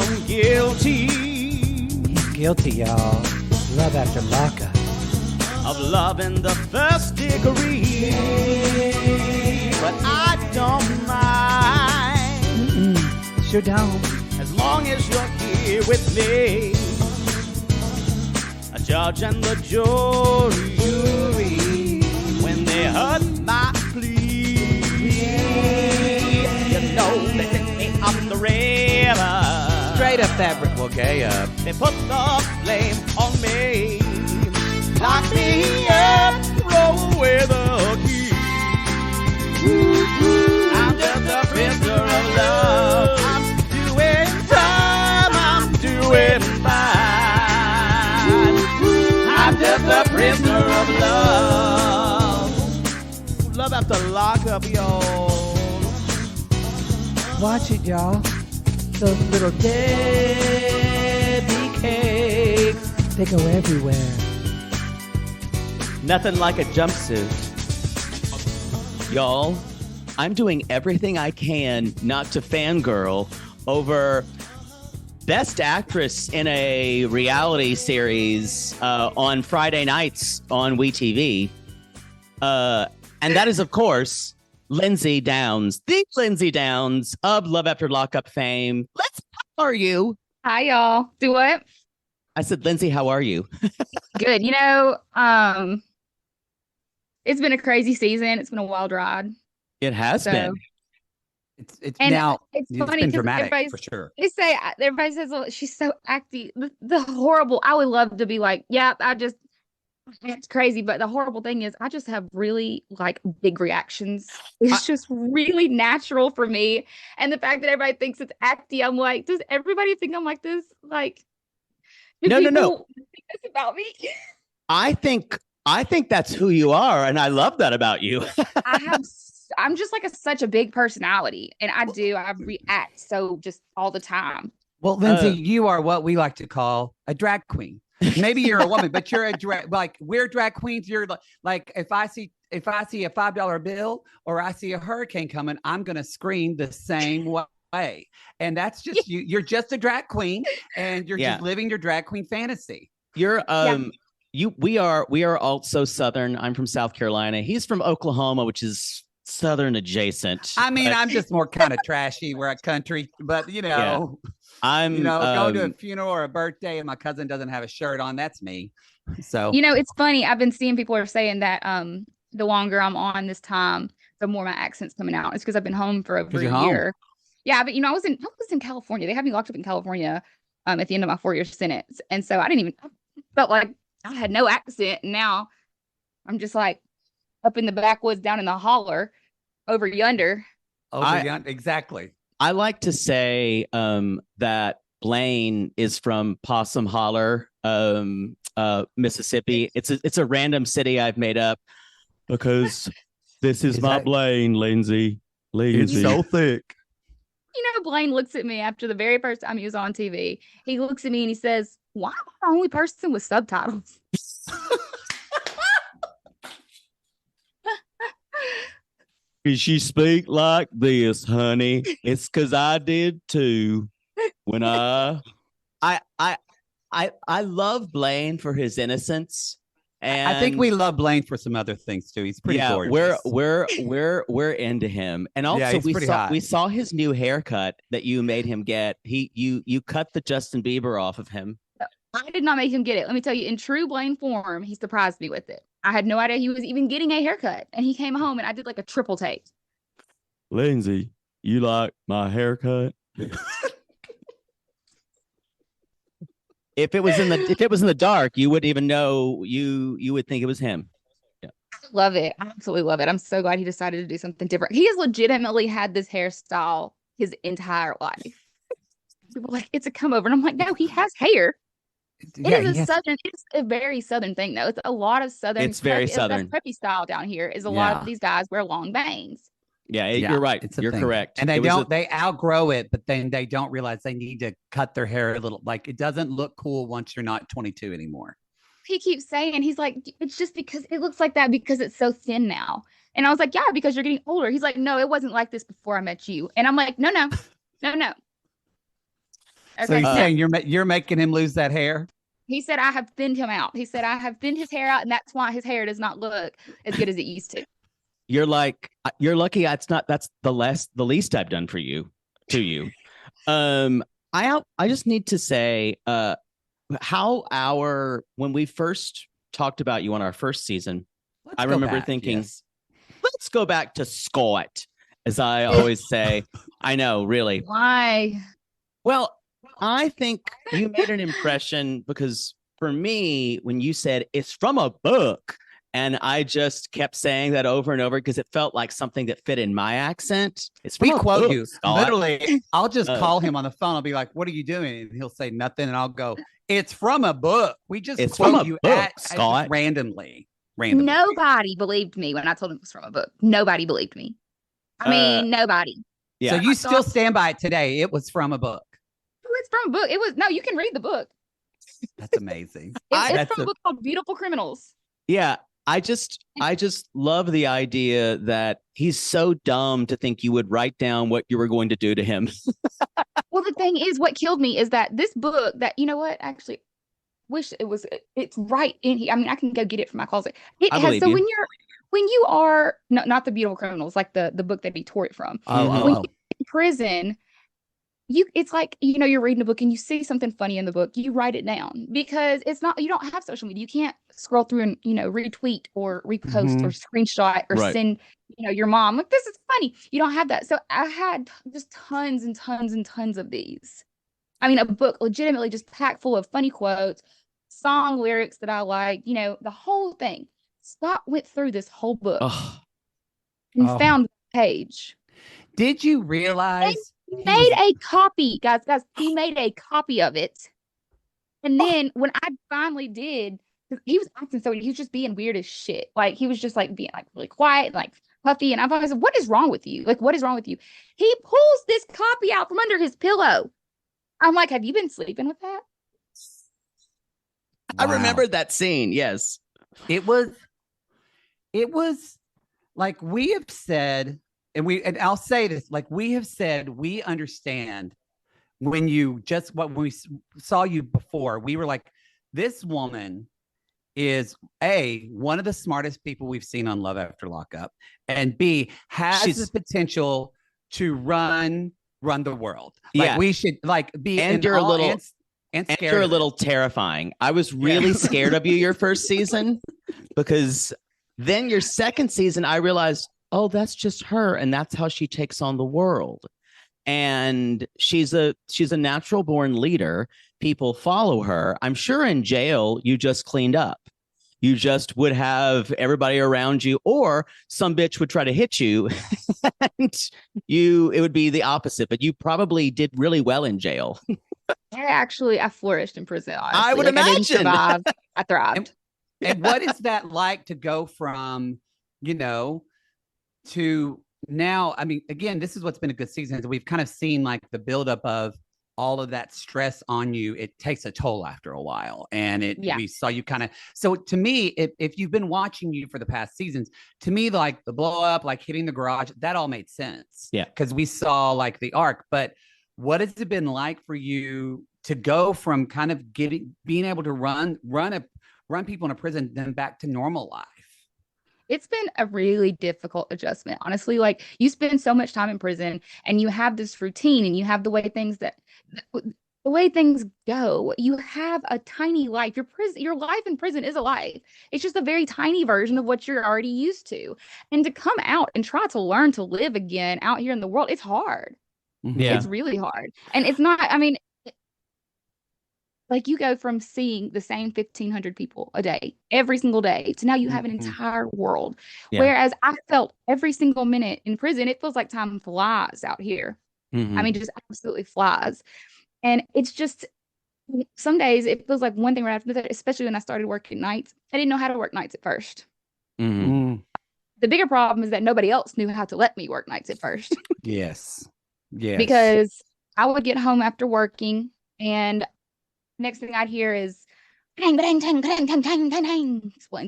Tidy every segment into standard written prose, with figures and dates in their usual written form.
I'm guilty. He's guilty, y'all. Love after lockup. Of love in the first degree. But I don't mind. Sure don't. As long as you're here with me. A judge and the jury. When they heard my plea. You know they picked me up the river. Straight up that brick will gay up. They put the blame on me. Lock me up, throw away the key. I'm just a prisoner of love. I'm doing time, I'm doing fine. I'm just a prisoner of love. Love after lockup, y'all. Watch it, y'all. Those little Debbie cakes, they go everywhere. Nothing like a jumpsuit. Y'all, I'm doing everything I can not to fangirl over Best Actress in a reality series on Friday nights on WeTV. And that is, of course, Lindsey Downs, the Lindsey Downs of Love After Lockup fame. How are you? Hi, y'all. Do what? I said, Lindsey, how are you? Good. It's been a crazy season. It's been a wild ride. It has been. It's funny been because dramatic for sure. Everybody says, "Oh, she's so acty." The horrible. I would love to be like, yeah, it's crazy. But the horrible thing is, I just have really like big reactions. It's just really natural for me. And the fact that everybody thinks it's acty, I'm like, does everybody think I'm like this? Like, no. think this about me? I think that's who you are, and I love that about you. I'm just like such a big personality, and I react so just all the time. Well, Lindsey, you are what we like to call a drag queen. Maybe you're a woman, but you're a drag. Like we're drag queens. You're like if I see a $5 bill or I see a hurricane coming, I'm gonna scream the same way. And that's just you. You're just a drag queen, and you're just living your drag queen fantasy. You're we are all so Southern. I'm from South Carolina. He's from Oklahoma, which is Southern adjacent. I mean, I'm just more kind of trashy. We're a country, but I'm going to a funeral or a birthday and my cousin doesn't have a shirt on. That's me. So it's funny. I've been seeing people are saying that the longer I'm on this time, the more my accent's coming out. It's because I've been home for over a year. Yeah, but I was in California. They had me locked up in California at the end of my 4-year sentence, and so I felt like I had no accent, and now I'm just like up in the backwoods, down in the holler, over yonder. Exactly. I like to say that Blaine is from Possum Holler, Mississippi. It's a random city I've made up because this is my Blaine, Lindsey. It's so thick. Blaine looks at me after the very first time he was on TV. He looks at me and he says, "Why am I the only person with subtitles?" Cause she speak like this, honey. It's cause I did too. When I love Blaine for his innocence. And I think we love Blaine for some other things too. He's pretty gorgeous. We're into him. And also we saw his new haircut that you made him get. You cut the Justin Bieber off of him. I did not make him get it. Let me tell you, in true Blaine form, he surprised me with it. I had no idea he was even getting a haircut. And he came home and I did like a triple take. Lindsey, you like my haircut? If it was in the dark, you wouldn't even know. You would think it was him. Yeah. Love it. I absolutely love it. I'm so glad he decided to do something different. He has legitimately had this hairstyle his entire life. People are like, it's a come over. And I'm like, no, he has hair. It's a very Southern thing, though. It's a lot of Southern. It's very Southern. That's preppy style down here. Is a lot of these guys wear long bangs. Yeah, you're right. You're correct. And they outgrow it, but then they don't realize they need to cut their hair a little. Like it doesn't look cool once you're not 22 anymore. He keeps saying, he's like, it's just because it looks like that because it's so thin now. And I was like, yeah, because you're getting older. He's like, no, it wasn't like this before I met you. And I'm like, no. So Okay. he's saying you're making him lose that hair? He said I have thinned him out. He said I have thinned his hair out, and that's why his hair does not look as good as it used to. You're lucky. That's the least I've done for you, to you. I just need to say, when we first talked about you on our first season, I remember thinking, let's go back to Scott, as I always say. I know, really. Why? Well, I think you made an impression because for me, when you said it's from a book, and I just kept saying that over and over because it felt like something that fit in my accent. It's from we quote book, you. Scott. Literally, I'll just call him on the phone. I'll be like, "What are you doing?" And he'll say nothing, and I'll go, "It's from a book." We just quote you Scott, randomly. Nobody believed me when I told him it was from a book. Nobody believed me. I mean, nobody. Yeah. So you still stand by it today? It was from a book. It's from a book. It was you can read the book. That's amazing. It's from a book called Beautiful Criminals. Yeah. I just love the idea that he's so dumb to think you would write down what you were going to do to him. Well, the thing is, what killed me is that this book that, you know what, actually it's right in here. I mean, I can go get it from my closet. It has, so when you are not the Beautiful Criminals, like the book that he tore it from. When you're in prison, it's like, you're reading a book and you see something funny in the book, you write it down, because you don't have social media. You can't scroll through and, retweet or repost or screenshot or send, your mom, like, this is funny. You don't have that. So I had just tons and tons and tons of these. I mean, a book legitimately just packed full of funny quotes, song lyrics that I like, the whole thing. Scott went through this whole book and found the page. Did you realize he made a copy, guys, he made a copy of it. And then when I finally did, he was acting so, he was just being weird as shit. Like, he was just like being like really quiet, like puffy. And I finally said, what is wrong with you? Like, what is wrong with you? He pulls this copy out from under his pillow. I'm like, have you been sleeping with that? Wow. I remembered that scene. Yes. It was like we have said, and I'll say this, like we have said, we understand when we saw you before, we were like, this woman is one of the smartest people we've seen on Love After Lockup, and B, has the potential to run the world. Like, we should be, and you're a little and you're a little terrifying. I was really scared of you your first season, because then your second season I realized, oh, that's just her, and that's how she takes on the world. And she's a natural born leader. People follow her. I'm sure in jail you just cleaned up. You just would have everybody around you, or some bitch would try to hit you and it would be the opposite, but you probably did really well in jail. I flourished in prison. Honestly. I would imagine. I didn't survive. I thrived. And what is that like to go from, to now? I mean, again, this is what's been a good season. We've kind of seen like the buildup of all of that stress on you. It takes a toll after a while. And we saw you kind of, so to me, if you've been watching you for the past seasons, to me, like the blow up, like hitting the garage, that all made sense. Yeah. Because we saw like the arc. But what has it been like for you to go from kind of being able to run people in a prison, then back to normal life? It's been a really difficult adjustment, honestly. Like, you spend so much time in prison and you have this routine and you have the way things go. You have a tiny life. Your life in prison is a life. It's just a very tiny version of what you're already used to. And to come out and try to learn to live again out here in the world, it's hard. Yeah. It's really hard. And it's not, I mean, like, you go from seeing the same 1,500 people a day, every single day, to now you have an entire world. Yeah. Whereas I felt every single minute in prison, it feels like time flies out here. I mean, just absolutely flies. And it's just, some days it feels like one thing right after that, especially when I started working nights. I didn't know how to work nights at first. The bigger problem is that nobody else knew how to let me work nights at first. Yes. Because I would get home after working, and next thing I'd hear is, Explain's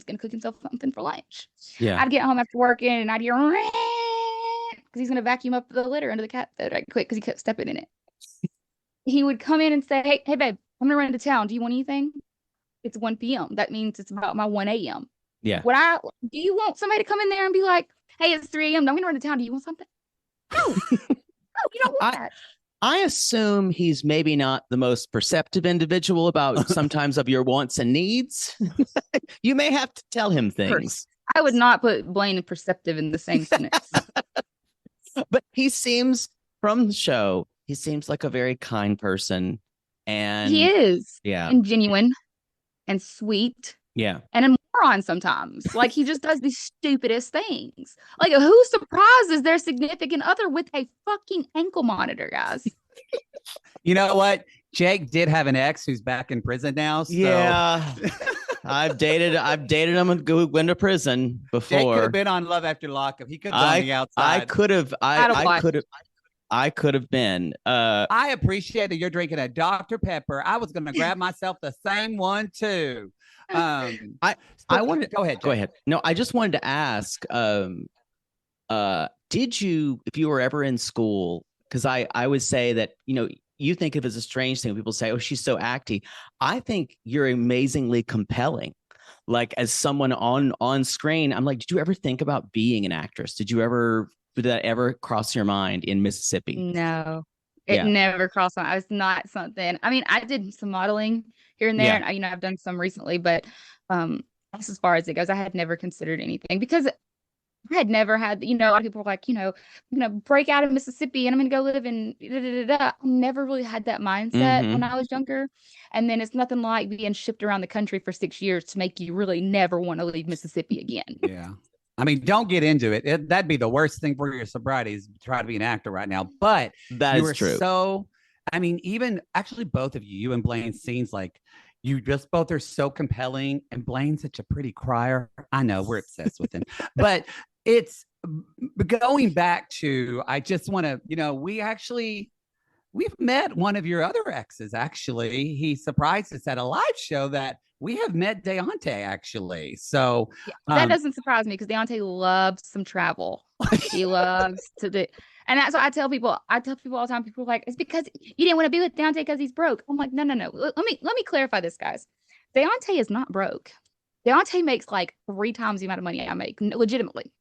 gonna cook himself something for lunch. Yeah. I'd get home after working and I'd hear, because he's gonna vacuum up the litter under the cat food right quick, because he kept stepping in it. he would come in and say, hey, babe, I'm gonna run into town. Do you want anything? It's 1 p.m. That means it's about my 1 a.m. Yeah. Do you want somebody to come in there and be like, hey, it's 3 a.m. I'm gonna run to town. Do you want something? No, you don't want that. I assume he's maybe not the most perceptive individual about sometimes of your wants and needs. You may have to tell him things. I would not put Blaine and perceptive in the same sentence. But he seems, from the show, he seems like a very kind person. And he is. Yeah. And genuine and sweet. Yeah. And a moron sometimes. Like, he just does these stupidest things. Like, who surprises their significant other with a fucking ankle monitor, guys? You know what? Jake did have an ex who's back in prison now. So. Yeah. I've dated him who went to prison before. Jake could have been on Love After Lockup. He could have been on the outside. I could have been. I appreciate that you're drinking a Dr. Pepper. I was going to grab myself the same one too. I wanted to go ahead. Jake. Go ahead. No, I just wanted to ask. Did you, if you were ever in school? Because I would say that, you think of it as a strange thing. People say, oh, she's so acty. I think you're amazingly compelling. Like, as someone on screen, I'm like, did you ever think about being an actress? Did that ever cross your mind in Mississippi? No, it never crossed my mind. It's not something. I mean, I did some modeling here and there, and I've done some recently, but that's as far as it goes. I had never considered anything because I had never had, a lot of people were like, I'm going to break out of Mississippi and I'm going to go live in I never really had that mindset when I was younger. And then it's nothing like being shipped around the country for 6 years to make you really never want to leave Mississippi again. Yeah. I mean, don't get into it. That'd be the worst thing for your sobriety is to try to be an actor right now. But that is true. So, I mean, even actually both of you and Blaine seems like you just both are so compelling. And Blaine's such a pretty crier. I know we're obsessed with him, but it's going back to, I just want to, we've met one of your other exes. Actually, he surprised us at a live show that we have met Deontay, actually. So that doesn't surprise me because Deontay loves some travel. He loves to do, and that's what I tell people. I tell people all the time. People are like, it's because you didn't want to be with Deontay because he's broke. I'm like, no. Let me clarify this, guys. Deontay is not broke. Deontay makes like 3 times the amount of money I make, legitimately.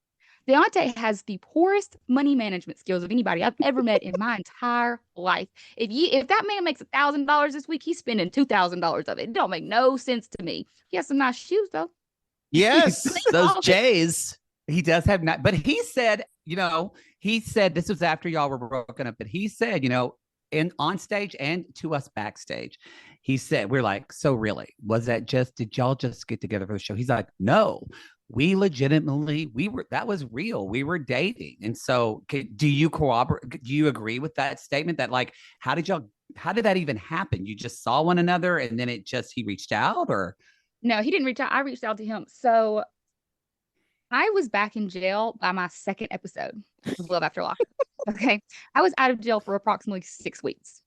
Deontay has the poorest money management skills of anybody I've ever met in my entire life. If that man makes $1,000 this week, he's spending $2,000 of it. It don't make no sense to me. He has some nice shoes though. Yes, those J's. He does have not, but he said, this was after y'all were broken up, but he said, on stage and to us backstage, he said, we're like, so really, did y'all just get together for the show? He's like, no. We legitimately, that was real. We were dating. And so do you corroborate? Do you agree with that statement that like, how did that even happen? You just saw one another and then he reached out or? No, he didn't reach out. I reached out to him. So I was back in jail by my 2nd episode of Love After Lockup. Okay. I was out of jail for approximately 6 weeks.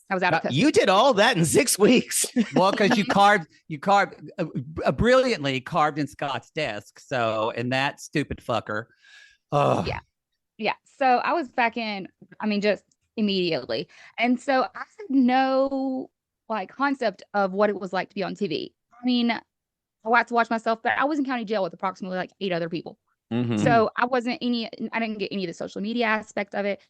I was out of custody. You did all that in 6 weeks. Well, because you brilliantly carved in Scott's desk. So, and that stupid fucker. Oh. Yeah. So I was back in, just immediately. And so I had no concept of what it was like to be on TV. I got to watch myself, but I was in county jail with approximately 8 other people. Mm-hmm. So I didn't get any of the social media aspect of it.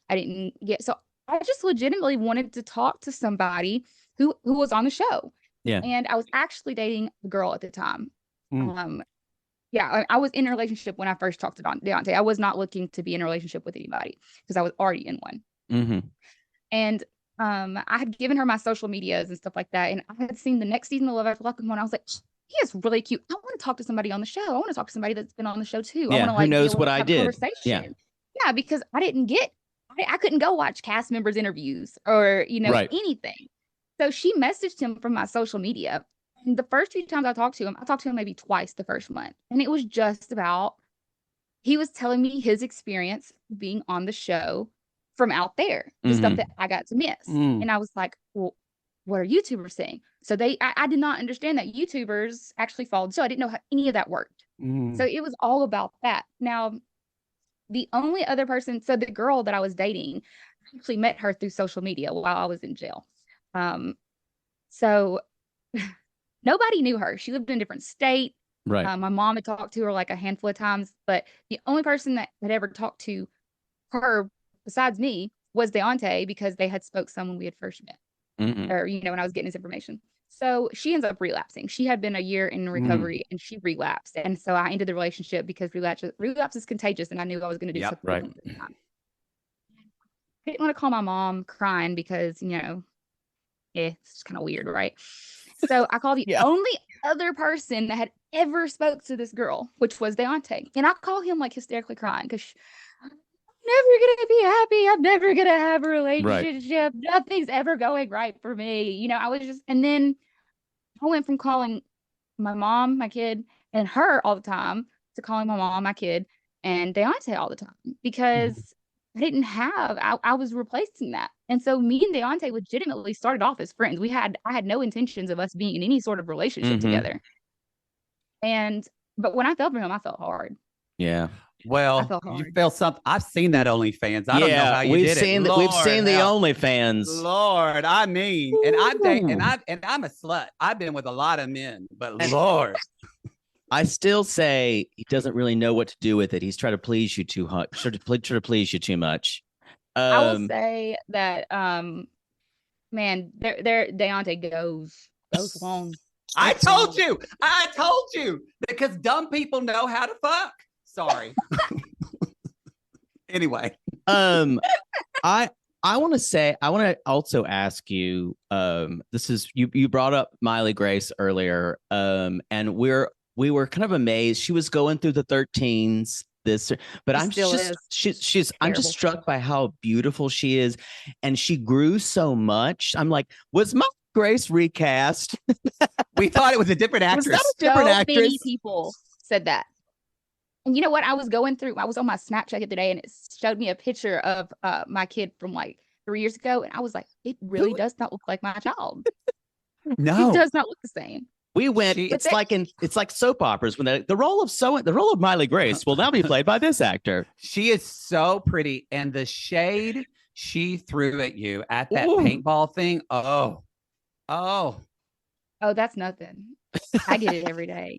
I just legitimately wanted to talk to somebody who was on the show. Yeah. And I was actually dating a girl at the time. I was in a relationship when I first talked to Deontay. I was not looking to be in a relationship with anybody because I was already in one. Mm-hmm. And I had given her my social medias and stuff like that. And I had seen the next season of Love After Lockup and I was like, he is really cute. I want to talk to somebody on the show. I want to talk to somebody that's been on the show too. Yeah, I want to who knows what I did. Yeah, because I couldn't go watch cast members' interviews or, anything. So she messaged him from my social media. And the first few times I talked to him maybe twice the first month. And it was just about, he was telling me his experience being on the show from out there, the stuff that I got to miss. And I was like, well, what are YouTubers saying? So I did not understand that YouTubers actually followed. So I didn't know how any of that worked. So it was all about that. Now, the only other person, so the girl that I was dating, I actually met her through social media while I was in jail. So nobody knew her. She lived in a different state. Right. My mom had talked to her like a handful of times, but the only person that had ever talked to her besides me was Deontay, because they had spoke some when we had first met, or, when I was getting this information. So she ends up relapsing. She had been a year in recovery and she relapsed. And so I ended the relationship because relapse is contagious. And I knew I was going to do something. Right. I didn't want to call my mom crying because, it's just kind of weird, right? So I called the only other person that had ever spoke to this girl, which was Deontay. And I call him like hysterically crying because I'm never going to be happy. I'm never going to have a relationship. Right. Nothing's ever going right for me. I was just, and then I went from calling my mom, my kid, and her all the time to calling my mom, my kid, and Deontay all the time because I didn't have, I was replacing that. And so me and Deontay legitimately started off as friends. I had no intentions of us being in any sort of relationship together. But when I fell for him, I felt hard. Yeah. Well, you felt something. I've seen that OnlyFans. I don't know how you did it. We've seen the OnlyFans. Lord, I mean, and I'm a slut. I've been with a lot of men, but Lord. I still say he doesn't really know what to do with it. He's trying to please you too much. Trying to please you too much. I will say that, man, Deontay goes long. I told you because dumb people know how to fuck. Sorry. Anyway, I want to also ask you. This is you brought up Miley Grace earlier, and we were kind of amazed. She was going through the 13s. But I'm just struck by how beautiful she is, and she grew so much. I'm like, was Miley Grace recast? We thought it was a different actress. Many people said that. And you know what? I was on my Snapchat the other day, and it showed me a picture of my kid from like 3 years ago, and I was like, it really does not look like my child. No, it does not look the same. We went. It's like soap operas when the role of Miley Grace will now be played by this actor. She is so pretty, and the shade she threw at you at that paintball thing. Oh, that's nothing. I get it every day.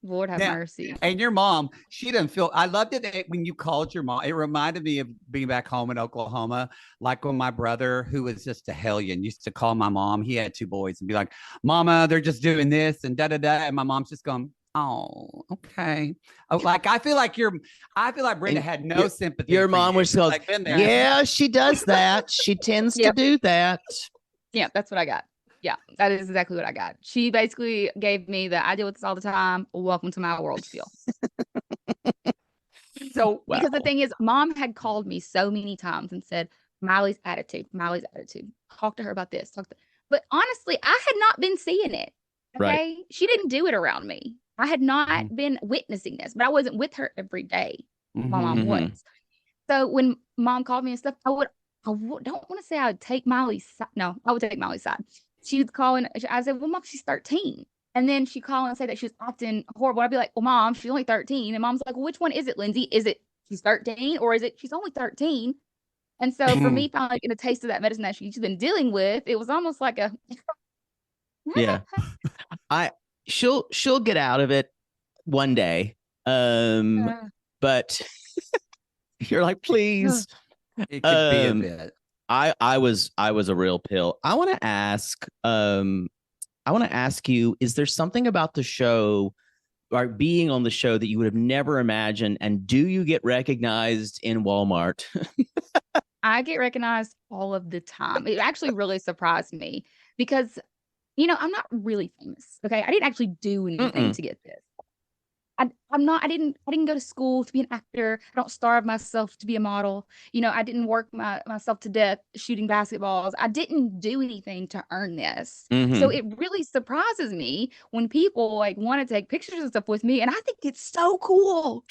Lord have mercy. And your mom, she didn't feel. I loved it when you called your mom. It reminded me of being back home in Oklahoma, like when my brother, who was just a hellion, used to call my mom. He had 2 boys and be like, "Mama, they're just doing this and da da da," and my mom's just going, "Oh, okay." Like I feel like Brenda had no sympathy. Your mom was like, "Yeah, she does that. She tends to do that." Yeah, that's what I got. Yeah, that is exactly what I got. She basically gave me the I deal with this all the time. Welcome to my world feel. So, because the thing is, mom had called me so many times and said, Miley's attitude. Talk to her about this. But honestly, I had not been seeing it. Okay. Right. She didn't do it around me. I had not been witnessing this, but I wasn't with her every day. My mom was. So when mom called me and stuff, I don't want to say I would take Miley's side. No, I would take Miley's side. She was calling. I said, well, mom, she's 13. And then she called and said that she was acting horrible. I'd be like, well, mom, she's only 13. And mom's like, well, which one is it, Lindsey? Is it she's 13 or is it she's only 13? And so for me, finally getting a taste of that medicine that she's been dealing with, it was almost like a she'll get out of it one day. But you're like, please. It could be a bit. I was a real pill. I want to ask you, is there something about the show or being on the show that you would have never imagined? And do you get recognized in Walmart? I get recognized all of the time. It actually really surprised me because, I'm not really famous. Okay. I didn't actually do anything to get this. I didn't go to school to be an actor. I don't starve myself to be a model. I didn't work myself to death shooting basketballs. I didn't do anything to earn this. So it really surprises me when people want to take pictures and stuff with me. And I think it's so cool.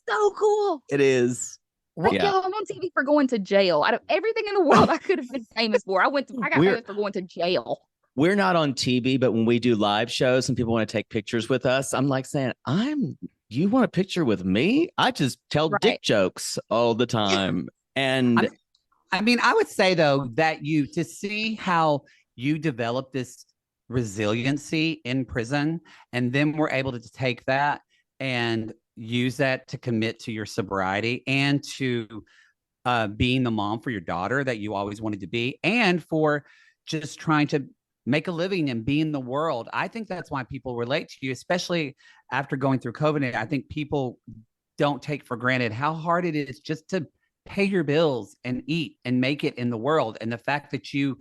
So cool. It is. Yo, I'm on TV for going to jail. Out of everything in the world I could have been famous for, I got famous for going to jail. We're not on TV, but when we do live shows and people want to take pictures with us, I'm like saying, you want a picture with me? I just tell dick jokes all the time. And I mean, I would say though that to see how you develop this resiliency in prison, and then we're able to take that and use that to commit to your sobriety and to being the mom for your daughter that you always wanted to be, and for just trying to make a living and be in the world. I think that's why people relate to you, especially after going through COVID. I think people don't take for granted how hard it is just to pay your bills and eat and make it in the world. And the fact that you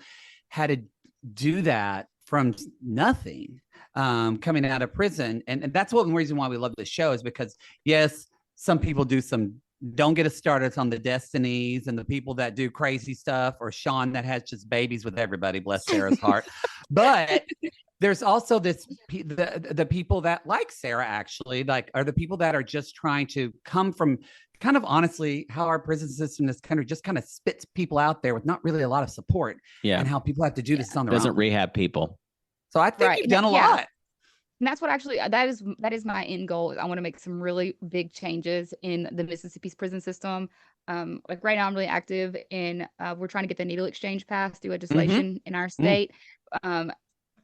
had to do that from nothing, coming out of prison. And that's one reason why we love this show, is because, yes, some people don't get us started on the Destinies and the people that do crazy stuff, or Sean that has just babies with everybody, bless Sarah's heart. But there's also the people that, like Sarah, actually, like, are the people that are just trying to come from kind of honestly how our prison system in this country just kind of spits people out there with not really a lot of support. Yeah. And how people have to do this on their own. Doesn't rehab people. So I think you've done a lot. And that's what actually, that is my end goal. I want to make some really big changes in the Mississippi's prison system. Like right now I'm really active in, we're trying to get the needle exchange passed through legislation in our state. I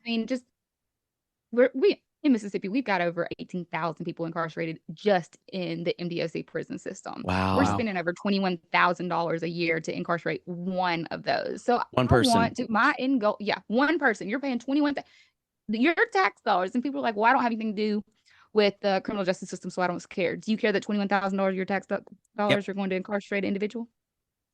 mean, just we in Mississippi, we've got over 18,000 people incarcerated just in the MDOC prison system. Wow. We're spending over $21,000 a year to incarcerate one of those. So one person. My end goal, one person. You're paying 21,000. Your tax dollars, and people are like, well, I don't have anything to do with the criminal justice system, so I don't care. Do you care that $21,000 of your tax dollars are going to incarcerate an individual?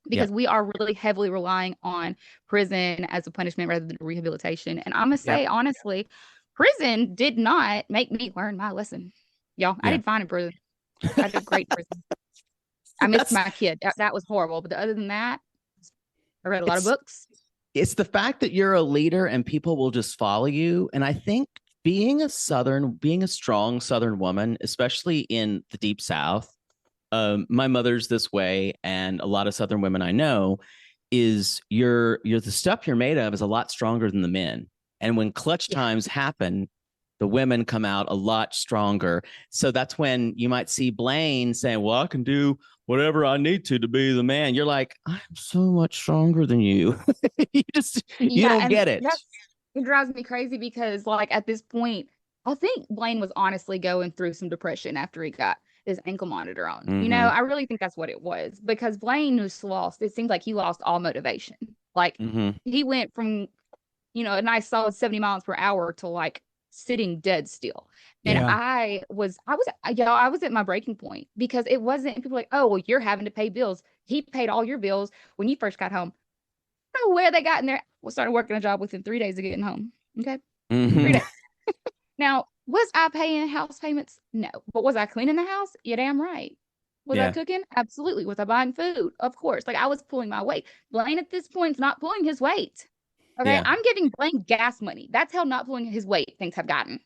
Because we are really heavily relying on prison as a punishment rather than rehabilitation. And I'm gonna say honestly, prison did not make me learn my lesson, y'all. I did fine in prison. I did great in prison. I missed my kid. That was horrible, but other than that, I read a lot of books. It's the fact that you're a leader and people will just follow you. And I think being a strong Southern woman, especially in the Deep South, my mother's this way, and a lot of Southern women I know, is the stuff you're made of is a lot stronger than the men. And when clutch times happen, the women come out a lot stronger. So that's when you might see Blaine saying, well, I can do whatever I need to be the man. You're like, I'm so much stronger than you. you don't get it. It drives me crazy because, like, at this point, I think Blaine was honestly going through some depression after he got his ankle monitor on. You know, I really think that's what it was, because Blaine was lost. It seemed like he lost all motivation. Like he went from, a nice solid 70 miles per hour to like sitting dead still. And I was at my breaking point, because it wasn't, people were like, oh, well, you're having to pay bills. He paid all your bills when you first got home. I don't know where they got in there. We started working a job within 3 days of getting home. Okay. 3 days. Now, was I paying house payments? No. But was I cleaning the house? You're damn right. Was I cooking? Absolutely. Was I buying food? Of course. Like, I was pulling my weight. Blaine at this point is not pulling his weight. Okay. I'm giving Blaine gas money. That's how not pulling his weight things have gotten.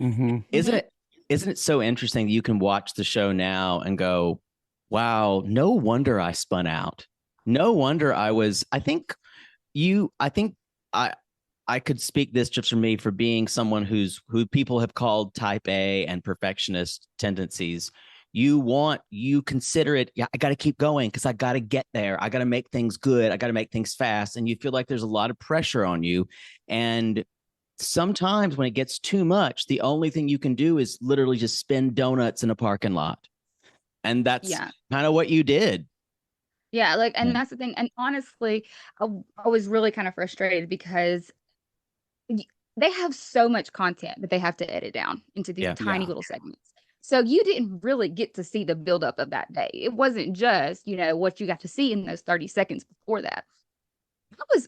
Isn't it so interesting that you can watch the show now and go, wow, no wonder I spun out. No wonder I could speak this just for me, for being someone who people have called type A and perfectionist tendencies. You consider it, I got to keep going because I got to get there. I got to make things good. I got to make things fast. And you feel like there's a lot of pressure on you. And sometimes when it gets too much, the only thing you can do is literally just spin donuts in a parking lot. And that's kind of what you did. Yeah. Like, and that's the thing. And honestly, I was really kind of frustrated because they have so much content that they have to edit down into these tiny little segments. So you didn't really get to see the buildup of that day. It wasn't just, what you got to see in those 30 seconds before that.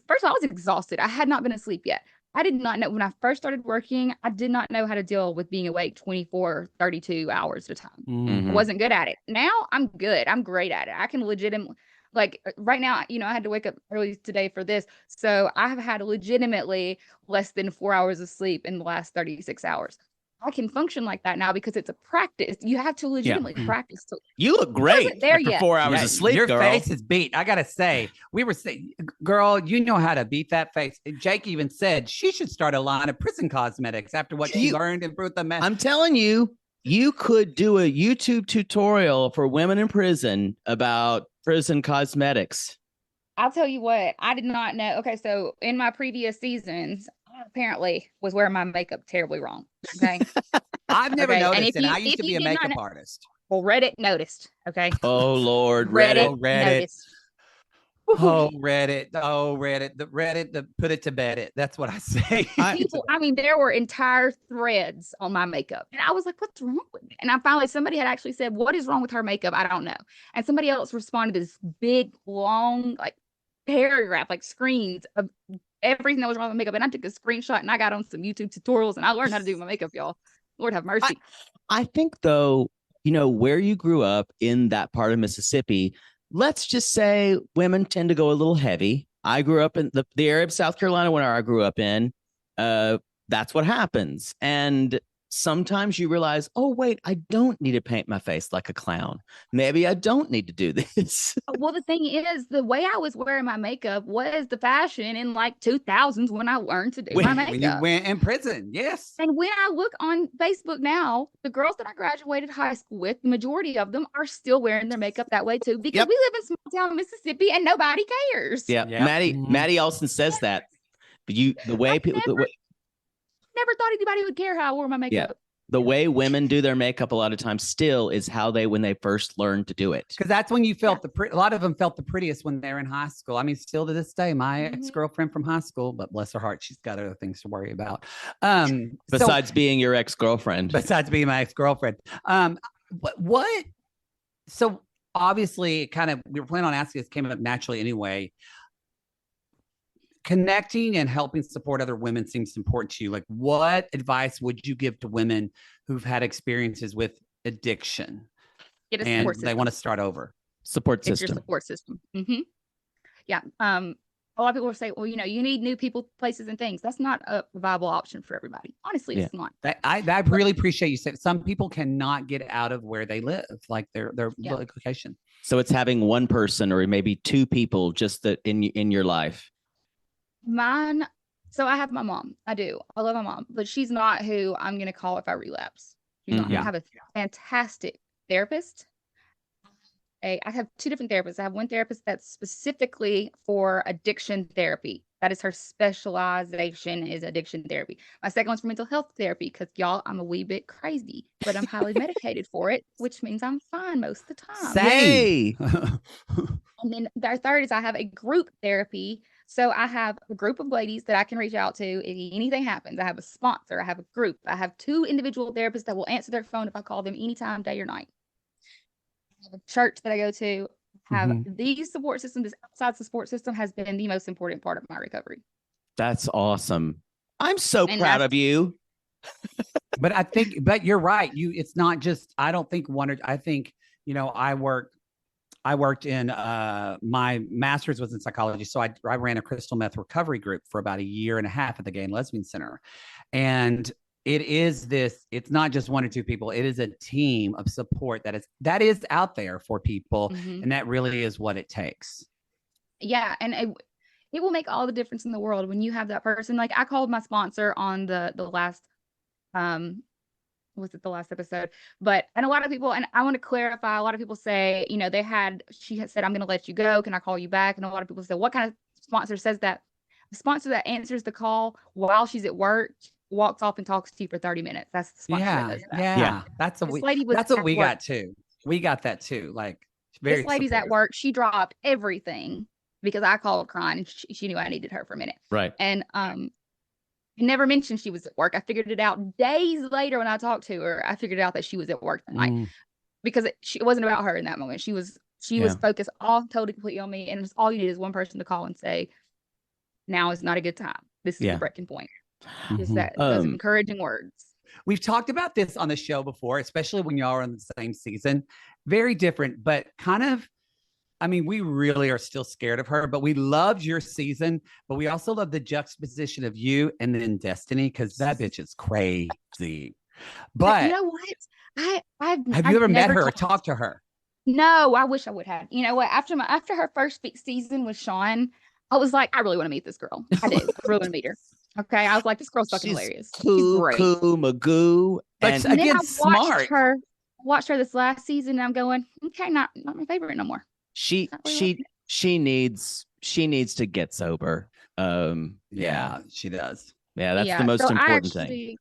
First of all, I was exhausted. I had not been asleep yet. I did not know, when I first started working, I did not know how to deal with being awake 24, 32 hours at a time. I wasn't good at it. Now I'm good. I'm great at it. I can legitimately, like right now, I had to wake up early today for this. So I have had legitimately less than 4 hours of sleep in the last 36 hours. I can function like that now because it's a practice. You have to legitimately practice. You look great there after 4 hours of sleep, your girl. face is beat. I got to say, we were saying, girl, you know how to beat that face. Jake even said she should start a line of prison cosmetics after what she learned in Fruit the Mess. I'm telling you, you could do a YouTube tutorial for women in prison about prison cosmetics. I'll tell you what, I did not know. Okay, so in my previous seasons, I apparently was wearing my makeup terribly wrong. Okay. I've never Okay. And noticed, and I used to be a did not makeup know, artist. well, Reddit noticed. Okay. Oh Lord, Reddit Reddit. Reddit. noticed. Oh, Reddit. Oh, Reddit. The Reddit, the put it to bed it. That's what I say. People, I mean, there were entire threads on my makeup. And I was like, what's wrong with me? And I finally, somebody had actually said, what is wrong with her makeup? I don't know. And somebody else responded to this big, long, like paragraph, like screens of everything that was wrong with makeup. And I took a screenshot and I got on some YouTube tutorials and I learned how to do my makeup, y'all. Lord have mercy. I think though, you know, where you grew up in that part of Mississippi, let's just say women tend to go a little heavy. I grew up in the area of South Carolina where I grew up in. That's what happens. And sometimes you realize, oh, wait, I don't need to paint my face like a clown. Maybe I don't need to do this. Well, the thing is, the way I was wearing my makeup was the fashion in like 2000s when I learned to do my makeup. When you went in prison, yes. And when I look on Facebook now, the girls that I graduated high school with, the majority of them are still wearing their makeup that way too, because we live in small town Mississippi and nobody cares. Yeah, Maddie Olson says that. But the way people never thought anybody would care how I wore my makeup. Yeah. The way women do their makeup a lot of times still is how when they first learned to do it. Because that's when you felt a lot of them felt the prettiest when they're in high school. I mean, still to this day, my ex-girlfriend from high school, but bless her heart, she's got other things to worry about. Besides being your ex-girlfriend. Besides being my ex-girlfriend. So obviously we were planning on asking this, came up naturally anyway. Connecting and helping support other women seems important to you. Like, what advice would you give to women who've had experiences with addiction Get a and support system. They want to start over? Support It's system. your support system. Yeah. A lot of people will say, well, you know, you need new people, places, and things. That's not a viable option for everybody. Honestly, it's not. I really appreciate you saying some people cannot get out of where they live, like their location. So it's having one person or maybe two people just that in your life. Mine. So I have my mom. I do. I love my mom, but she's not who I'm going to call if I relapse. She's not. I have a fantastic therapist. I have two different therapists. I have one therapist that's specifically for addiction therapy. That is her specialization, is addiction therapy. My second one's for mental health therapy because, y'all, I'm a wee bit crazy, but I'm highly medicated for it, which means I'm fine most of the time. Say. And then our third is I have a group therapy. So I have a group of ladies that I can reach out to if anything happens. I have a sponsor. I have a group. I have two individual therapists that will answer their phone if I call them anytime, day or night. I have a church that I go to. Have these support system, this outside support system has been the most important part of my recovery. That's awesome. I'm so proud of you. But you're right. It's not just, I don't think I think, you know, I worked in my master's was in psychology. So I ran a crystal meth recovery group for about 1.5 years at the Gay and Lesbian Center. And it's not just one or two people. It is a team of support that is out there for people. And that really is what it takes. Yeah. And it will make all the difference in the world when you have that person. Like, I called my sponsor on the last, was it the last episode? And a lot of people, and I want to clarify, a lot of people say, you know, she had said, I'm going to let you go. Can I call you back? And a lot of people say, what kind of sponsor says that? The sponsor that answers the call while she's at work walks off and talks to you for 30 minutes. That's the sponsor that does that. Yeah. That's what we got too. We got that too. Like, very this lady's supportive. at work. She dropped everything because I called crying and she knew I needed her for a minute. Right. And never mentioned she was at work. I figured it out days later when I talked to her. I figured out that she was at work that night because it wasn't about her in that moment. She was focused totally completely on me. And just all you need is one person to call and say, now is not a good time. This is the breaking point. Just those encouraging words. We've talked about this on the show before, especially when y'all are in the same season. Very different, but kind of, I mean, we really are still scared of her, but we loved your season, but we also love the juxtaposition of you and then Destiny, because that bitch is crazy. But you know what? Have you ever met her or talked to her? No, I wish I would have. You know what? After her first season with Sean, I was like, I really want to meet this girl. I do. I really want to meet her. Okay. I was like, this girl's fucking hilarious. She's great. Magoo. But and again, I watched her this last season and I'm going, okay, not my favorite no more. She needs she needs to get sober. Yeah, she does. Yeah, that's the most important thing.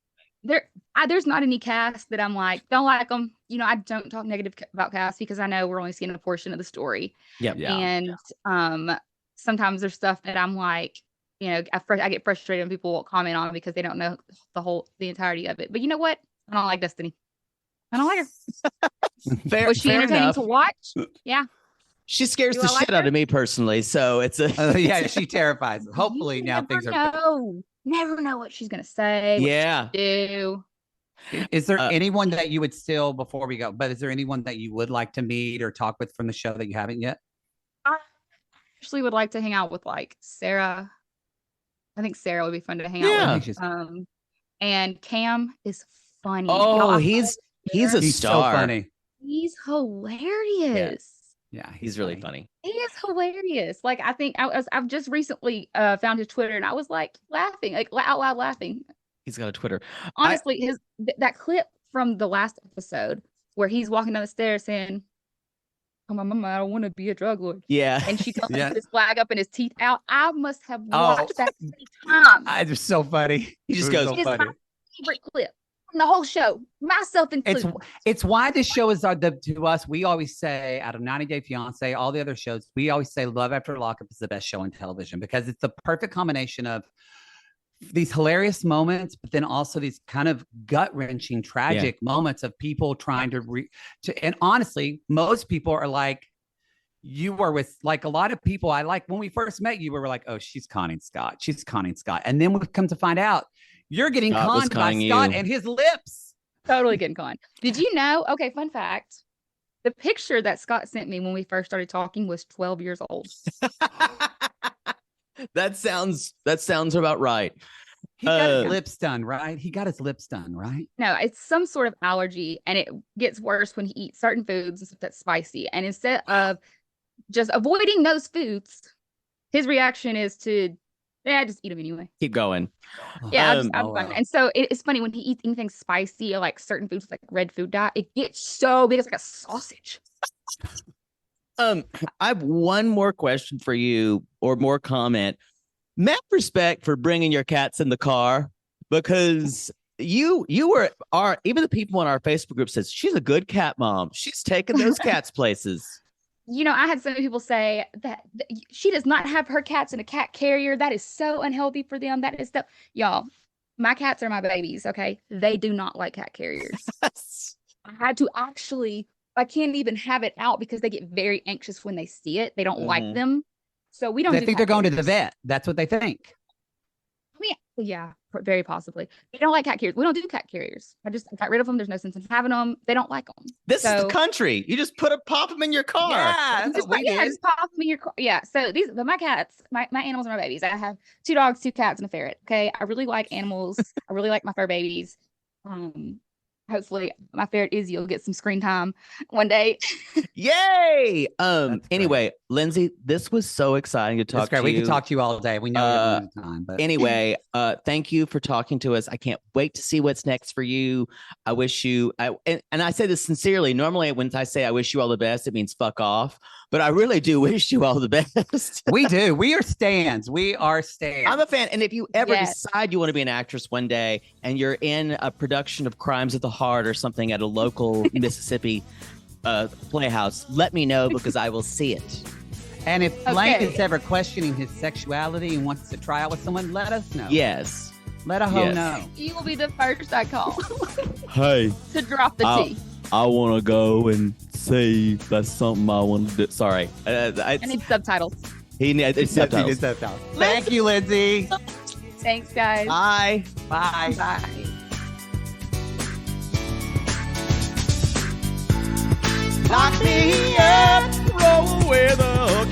There's not any cast that I'm like, don't like them. You know, I don't talk negative about cast because I know we're only seeing a portion of the story. Yep. Yeah. And sometimes there's stuff that I'm like, you know, I get frustrated when people won't comment on because they don't know the entirety of it. But you know what? I don't like Destiny. I don't like her. Was she entertaining to watch? Yeah. She scares the shit out of me personally. So it's yeah, she terrifies. Hopefully now things are. Never know what she's gonna say. Yeah. Do. Is there anyone that you would still, before we go, but is there anyone that you would like to meet or talk with from the show that you haven't yet? I actually would like to hang out with like Sarah. I think Sarah would be fun to hang out with. And Cam is funny. Oh, he's a star. So funny. He's hilarious. Yeah, he's really funny. He is hilarious. Like, I think I've just recently found his Twitter and I was like laughing, like out loud laughing. He's got a Twitter. Honestly, that clip from the last episode where he's walking down the stairs saying, "Oh, my mama, I don't want to be a drug lord." Yeah. And she tells him to put his flag up and his teeth out. I must have watched that many times. It's so funny. He just goes, it is my favorite clip from the whole show, myself included. It's why this show is to us. We always say, out of 90 Day Fiance, all the other shows, we always say Love After Lockup is the best show on television because it's the perfect combination of these hilarious moments, but then also these kind of gut-wrenching, tragic moments of people trying to and honestly, most people are like, you were with, like, a lot of people. I like when we first met you, we were like, oh, she's conning Scott. She's conning Scott. And then we come to find out you're getting conned by Scott and his lips. Totally getting conned. Did you know? Okay, fun fact. The picture that Scott sent me when we first started talking was 12 years old. That sounds about right. He got his lips done, right? He got his lips done, right? No, it's some sort of allergy, and it gets worse when he eats certain foods and stuff that's spicy. And instead of just avoiding those foods, his reaction is to, just eat them anyway. Keep going. Yeah, I'm fun. And so it's funny when he eats anything spicy or like certain foods like red food dye, it gets so big, it's like a sausage. I have one more question for you, or more comment. Mad respect for bringing your cats in the car, because you are even the people on our Facebook group says she's a good cat mom. She's taking those cats places. You know, I had some people say that she does not have her cats in a cat carrier. That is so unhealthy for them. That is y'all. My cats are my babies. Okay, they do not like cat carriers. I had to I can't even have it out because they get very anxious when they see it. They don't like them. So we don't. They think they're going to the vet. That's what they think. I mean, yeah, very possibly. They don't like cat carriers. We don't do cat carriers. I got rid of them. There's no sense in having them. They don't like them. This is the country. You just pop them in your car. Yeah, just pop them in your car. Yeah. So my cats, my animals are my babies. I have 2 dogs, 2 cats, and a ferret. Okay. I really like animals. I really like my fur babies. Hopefully my ferret Izzy will get some screen time one day. Yay! Anyway, Lindsey, this was so exciting to talk to you. We could talk to you all day. We know we have limited time, but anyway, thank you for talking to us. I can't wait to see what's next for you. I wish you and I say this sincerely. Normally when I say I wish you all the best, it means fuck off. But I really do wish you all the best. We do. We are stans. I'm a fan. And if you ever decide you want to be an actress one day and you're in a production of Crimes of the Heart or something at a local Mississippi playhouse, let me know because I will see it. And if Blank is ever questioning his sexuality and wants to try out with someone, let us know. Yes. Let a hoe know. You will be the first I call. Hey. To drop the tea. I want to go and see that's something I want to do. Sorry. I need subtitles. He needs subtitles. Thank you, Lindsey. Thanks, guys. Bye. Bye. Bye. Lock me up, roll with a